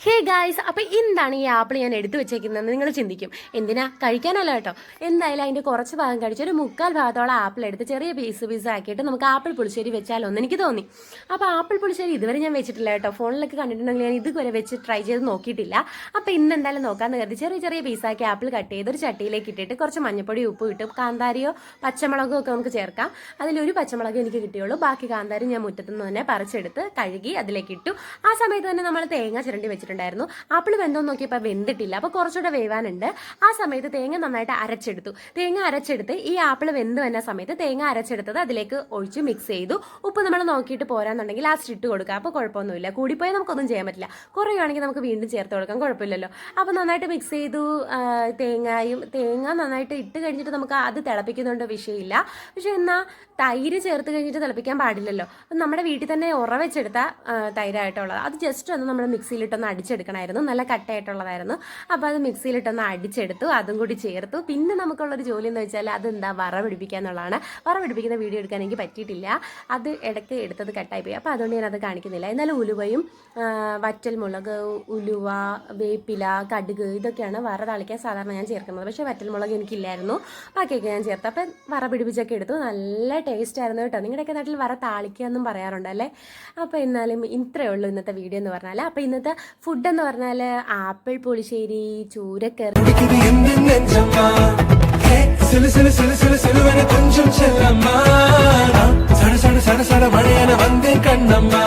Hey guys, അപ്പോൾ എന്താണ് ഈ ആപ്പിൾ ഞാൻ എടുത്തു വെച്ചേക്കുന്നത് നിങ്ങൾ ചിന്തിക്കും. എന്തിനാ? കഴിക്കാനല്ല കേട്ടോ. എന്തായാലും അതിൻ്റെ കുറച്ച് ഭാഗം കഴിച്ച് ഒരു 3/4 ഭാഗത്തോളം ആപ്പിൾ എടുത്ത് ചെറിയ പീസ് ആക്കിയിട്ട് നമുക്ക് ആപ്പിൾ പുളിശ്ശേരി വെച്ചാലോ എന്ന് എനിക്ക് തോന്നി. അപ്പോൾ ആപ്പിൾ പുളിശ്ശേരി ഇതുവരെ ഞാൻ വെച്ചിട്ടില്ല കേട്ടോ. ഫോണിലൊക്കെ കണ്ടിട്ടുണ്ടെങ്കിൽ ഞാൻ ഇതുവരെ വെച്ച് ട്രൈ ചെയ്ത് നോക്കിയിട്ടില്ല. അപ്പോൾ ഇന്ന് എന്തായാലും നോക്കാമെന്ന് കരുതി ചെറിയ പീസാക്കി ആപ്പിൾ കട്ട് ചെയ്ത് ഒരു ചട്ടിയിലേക്ക് ഇട്ടിട്ട് കുറച്ച് മഞ്ഞപ്പൊടി ഉപ്പ് ഇട്ട് കാന്താരിയോ പച്ചമുളകോ ഒക്കെ നമുക്ക് ചേർക്കാം. അതിലൊരു പച്ചമുളക് എനിക്ക് കിട്ടിയുള്ളൂ. ബാക്കി കാന്താരി ഞാൻ മുറ്റത്തുനിന്ന് തന്നെ പറിച്ചെടുത്ത് കഴുകി അതിലേക്ക് ഇട്ടു. ആ സമയത്ത് തന്നെ നമ്മൾ തേങ്ങ ചിരണ്ടി വെച്ചിട്ടുണ്ടായിരുന്നു. ആപ്പിൾ വെന്തോന്ന് നോക്കിയപ്പോൾ വെന്തിട്ടില്ല, അപ്പോൾ കുറച്ചുകൂടെ വേവാനുണ്ട്. ആ സമയത്ത് തേങ്ങ നന്നായിട്ട് അരച്ചെടുത്തു. തേങ്ങ അരച്ചെടുത്ത് ഈ ആപ്പിൾ വെന്ത് വന്ന സമയത്ത് തേങ്ങ അരച്ചെടുത്തത് അതിലേക്ക് ഒഴിച്ച് മിക്സ് ചെയ്തു. ഉപ്പ് നമ്മൾ നോക്കിയിട്ട് പോരാന്നുണ്ടെങ്കിൽ ലാസ്റ്റ് ഇട്ട് കൊടുക്കുക. അപ്പോൾ കുഴപ്പമൊന്നുമില്ല. കൂടിപ്പോയാൽ നമുക്കൊന്നും ചെയ്യാൻ പറ്റില്ല. കുറയുവാണെങ്കിൽ നമുക്ക് വീണ്ടും ചേർത്ത് കൊടുക്കാം, കുഴപ്പമില്ലല്ലോ. അപ്പോൾ നന്നായിട്ട് മിക്സ് ചെയ്തു. തേങ്ങ നന്നായിട്ട് ഇട്ട് കഴിഞ്ഞിട്ട് നമുക്ക് അത് തിളപ്പിക്കുന്നുണ്ട്, വിഷയമില്ല. പക്ഷെ എന്നാൽ തൈര് ചേർത്ത് കഴിഞ്ഞിട്ട് തിളപ്പിക്കാൻ പാടില്ലല്ലോ. നമ്മുടെ വീട്ടിൽ തന്നെ ഉറവെച്ചെടുത്ത തൈരായിട്ടുള്ളത് അത് ജസ്റ്റ് ഒന്ന് നമ്മൾ മിക്സിയിലിട്ടൊന്ന് അടിച്ചെടുക്കണമായിരുന്നു. നല്ല കട്ടയായിട്ടുള്ളതായിരുന്നു. അപ്പോൾ അത് മിക്സിയിലിട്ടൊന്ന് അടിച്ചെടുത്തു, അതും കൂടി ചേർത്തു. പിന്നെ നമുക്കുള്ളൊരു ജോലി എന്ന് വെച്ചാൽ അതെന്താ വറപിടിപ്പിക്കുക എന്നുള്ളതാണ്. വറപിടിപ്പിക്കുന്ന വീഡിയോ എടുക്കാൻ എനിക്ക് പറ്റിയിട്ടില്ല. അത് ഇടയ്ക്ക് എടുത്തത് കട്ടായിപ്പോയി. അപ്പോൾ അതുകൊണ്ട് ഞാനത് കാണിക്കുന്നില്ല. എന്നാലും ഉലുവയും വറ്റൽമുളക്, ഉലുവ, വേപ്പില, കടുക് ഇതൊക്കെയാണ് വറ താളിക്കാൻ സാധാരണ ഞാൻ ചേർക്കുന്നത്. പക്ഷേ വറ്റൽമുളക് എനിക്കില്ലായിരുന്നു, ബാക്കിയൊക്കെ ഞാൻ ചേർത്ത്. അപ്പം വറ പിടിപ്പിച്ചൊക്കെ എടുത്തു. നല്ല ടേസ്റ്റ് ആയിരുന്നു കേട്ടോ. നിങ്ങളുടെയൊക്കെ നാട്ടിൽ വറ താളിക്കുക എന്നും പറയാറുണ്ടല്ലേ. അപ്പോൾ എന്നാലും ഇത്രയേ ഉള്ളൂ ഇന്നത്തെ വീഡിയോ എന്ന് പറഞ്ഞാൽ. അപ്പോൾ ഇന്നത്തെ ഫുഡ് എന്ന് പറഞ്ഞാൽ ആപ്പിൾ പുളിശ്ശേരി, ചൂരക്കറി, கொஞ்சம் செல்லம்மா சட சட சட சட மழையான வந்தேன் கண்ணம்மா